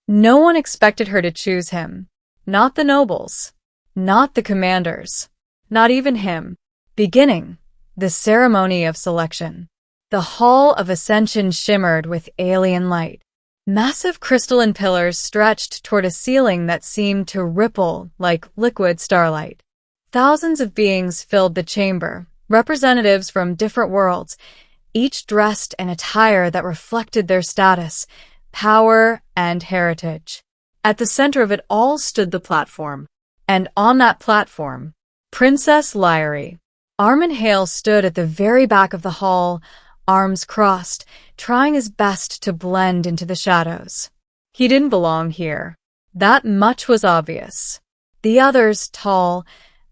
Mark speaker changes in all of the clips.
Speaker 1: No one expected her to choose him. Not the nobles. Not the commanders. Not even him. Beginning the ceremony of selection. The Hall of Ascension shimmered with alien light. Massive crystalline pillars stretched toward a ceiling that seemed to ripple like liquid starlight. Thousands of beings filled the chamber, representatives from different worlds, each dressed in attire that reflected their status, power, and heritage. At the center of it all stood the platform. And on that platform, Princess Lyrie. Armin Hale stood at the very back of the hall, arms crossed, trying his best to blend into the shadows. He didn't belong here. That much was obvious. The others, tall,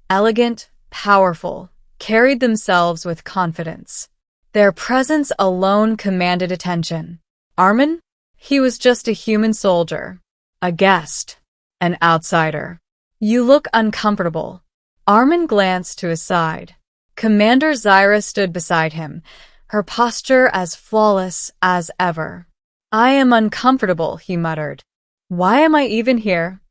Speaker 1: elegant, powerful, carried themselves with confidence. Their presence alone commanded attention. Armin? He was just a human soldier, a guest, an outsider. You look uncomfortable. Armin glanced to his side. Commander Zyra stood beside him, her posture as flawless as ever. I am uncomfortable, he muttered. Why am I even here?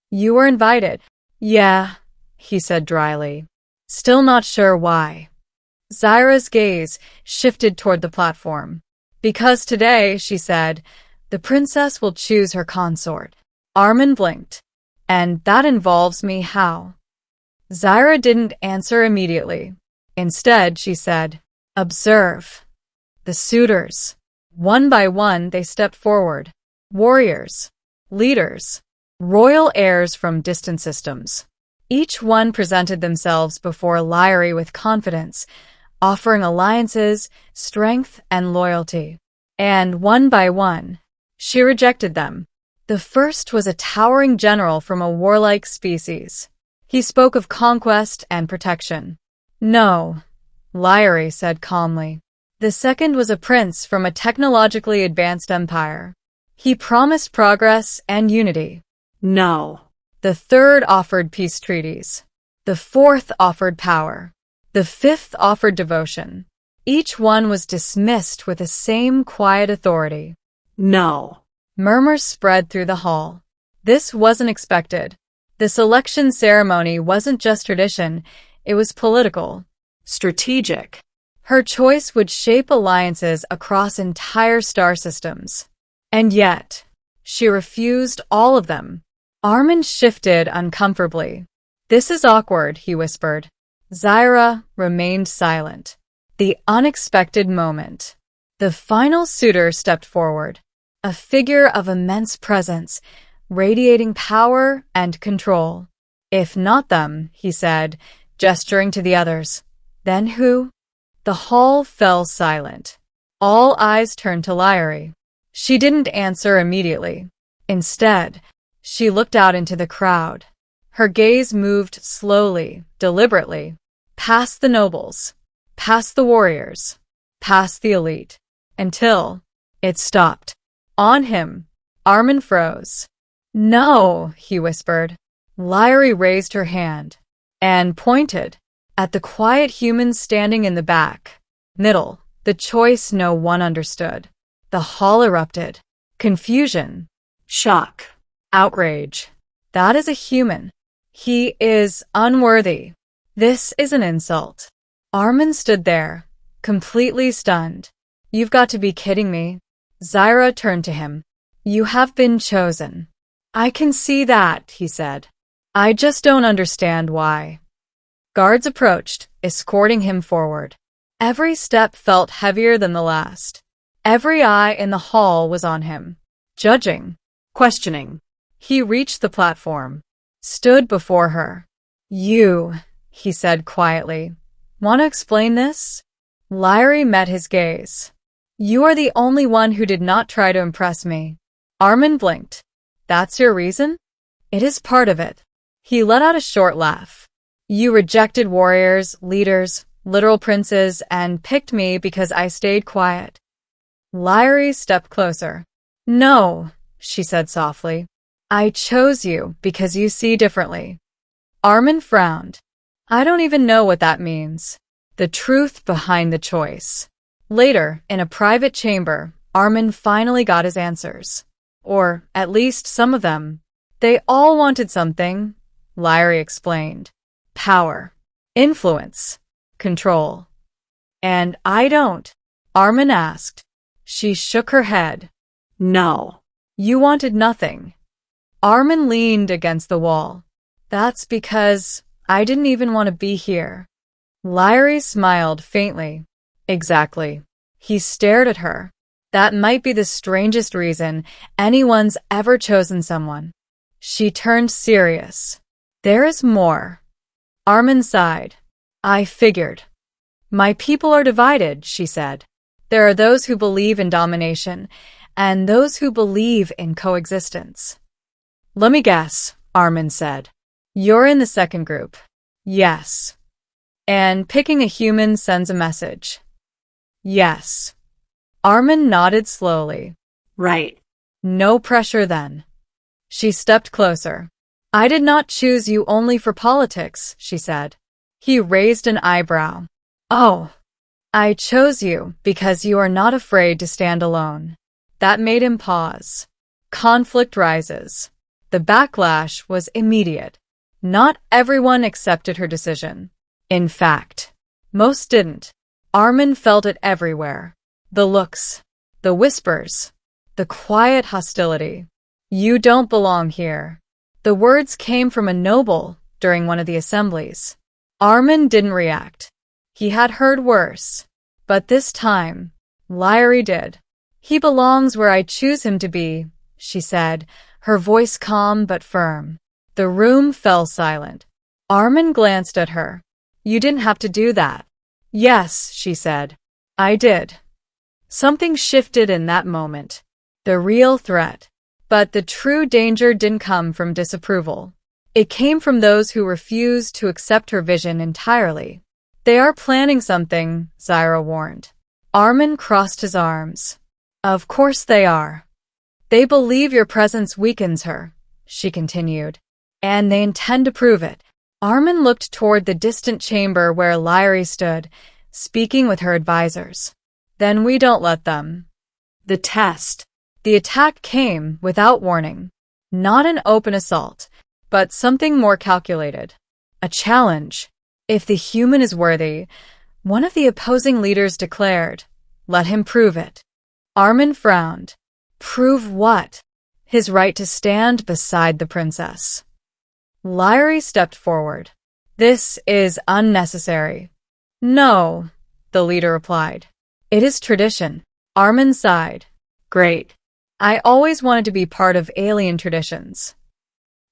Speaker 1: You were invited. Yeah, he said dryly. Still not sure why. Zyra's gaze shifted toward the platform. Because today, she said, the princess will choose her consort. Armin blinked. And that involves me how? Zyra didn't answer immediately. Instead, she said, observe. The suitors. One by one, they stepped forward. Warriors. Leaders. Royal heirs from distant systems. Each one presented themselves before Lyrie with confidence, offering alliances, strength, and loyalty. And one by one, she rejected them. The first was a towering general from a warlike species. He spoke of conquest and protection. No, Lyrie said calmly. The second was a prince from a technologically advanced empire. He promised progress and unity. No. The third offered peace treaties. The fourth offered power. The fifth offered devotion. Each one was dismissed with the same quiet authority. No. Murmurs spread through the hall. This wasn't expected. The selection ceremony wasn't just tradition, it was political. Strategic. Her choice would shape alliances across entire star systems. And yet, she refused all of them. Armin shifted uncomfortably. This is awkward, he whispered. Zyra remained silent. The unexpected moment. The final suitor stepped forward. A figure of immense presence, radiating power and control. If not them, he said, gesturing to the others. Then who? The hall fell silent. All eyes turned to Lyrie. She didn't answer immediately. Instead, she looked out into the crowd. Her gaze moved slowly, deliberately, past the nobles, past the warriors, past the elite, until it stopped. On him, Armin froze. No, he whispered. Lyrie raised her hand and pointed at the quiet human standing in the back. Middle, the choice no one understood. The hall erupted. Confusion, shock, outrage. That is a human. He is unworthy. This is an insult. Armin stood there, completely stunned. You've got to be kidding me. Zyra turned to him. You have been chosen. I can see that, he said. I just don't understand why. Guards approached, escorting him forward. Every step felt heavier than the last. Every eye in the hall was on him, judging, questioning. He reached the platform, stood before her. You, he said quietly, want to explain this? Lyrie met his gaze. You are the only one who did not try to impress me. Armin blinked. That's your reason? It is part of it. He let out a short laugh. You rejected warriors, leaders, literal princes, and picked me because I stayed quiet. Lyrie stepped closer. No, she said softly. I chose you because you see differently. Armin frowned. I don't even know what that means. The truth behind the choice. Later, in a private chamber, Armin finally got his answers. Or at least some of them. They all wanted something, Lyra explained. Power, influence, control. And I don't, Armin asked. She shook her head. No. You wanted nothing. Armin leaned against the wall. That's because I didn't even want to be here. Lyra smiled faintly. Exactly. He stared at her. That might be the strangest reason anyone's ever chosen someone. She turned serious. There is more. Armin sighed. I figured. My people are divided, she said. There are those who believe in domination, and those who believe in coexistence. Let me guess, Armin said. You're in the second group. Yes. And picking a human sends a message. Yes. Armin nodded slowly. Right. No pressure then. She stepped closer. I did not choose you only for politics, she said. He raised an eyebrow. Oh. I chose you because you are not afraid to stand alone. That made him pause. Conflict rises. The backlash was immediate. Not everyone accepted her decision. In fact, most didn't. Armin felt it everywhere. The looks, the whispers, the quiet hostility. You don't belong here. The words came from a noble during one of the assemblies. Armin didn't react. He had heard worse. But this time, Lyra did. He belongs where I choose him to be, she said, her voice calm but firm. The room fell silent. Armin glanced at her. You didn't have to do that. Yes, she said. I did. Something shifted in that moment. The real threat. But the true danger didn't come from disapproval. It came from those who refused to accept her vision entirely. They are planning something, Zyra warned. Armin crossed his arms. Of course they are. They believe your presence weakens her, she continued. And they intend to prove it. Armin looked toward the distant chamber where Lyra stood, speaking with her advisors. Then we don't let them. The test. The attack came without warning. Not an open assault, but something more calculated. A challenge. If the human is worthy, one of the opposing leaders declared, let him prove it. Armin frowned. Prove what? His right to stand beside the princess. Lyra stepped forward. This is unnecessary. No, the leader replied. It is tradition. Armin sighed. Great. I always wanted to be part of alien traditions.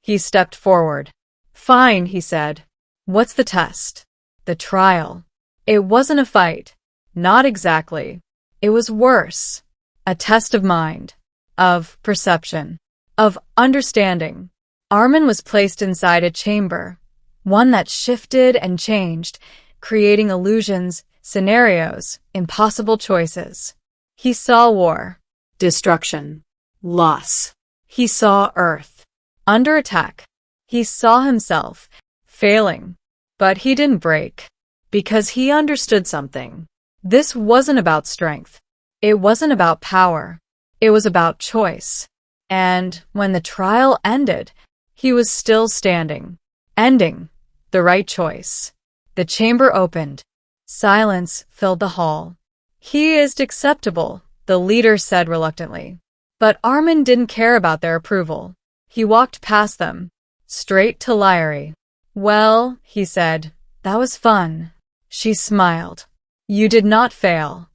Speaker 1: He stepped forward. Fine, he said. What's the test? The trial. It wasn't a fight. Not exactly. It was worse. A test of mind. Of perception. Of understanding. Armin was placed inside a chamber. One that shifted and changed, creating illusions, scenarios, impossible choices. He saw war. Destruction. Loss. He saw Earth. Under attack. He saw himself. Failing. But he didn't break. Because he understood something. This wasn't about strength. It wasn't about power. It was about choice. And when the trial ended, he was still standing. Ending. The right choice. The chamber opened. Silence filled the hall. He is acceptable, the leader said reluctantly. But Armin didn't care about their approval. He walked past them. Straight to Lyra. Well, he said, that was fun. She smiled. You did not fail.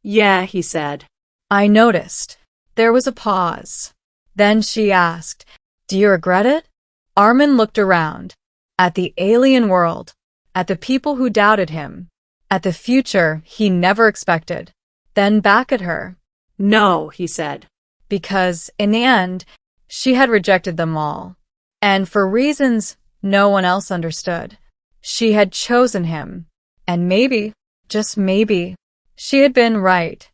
Speaker 1: Yeah, he said. I noticed. There was a pause. Then she asked, do you regret it? Armin looked around. At the alien world. At the people who doubted him. At the future he never expected. Then back at her. No, he said. Because, in the end, she had rejected them all. And for reasons no one else understood. She had chosen him. And maybe, just maybe, she had been right.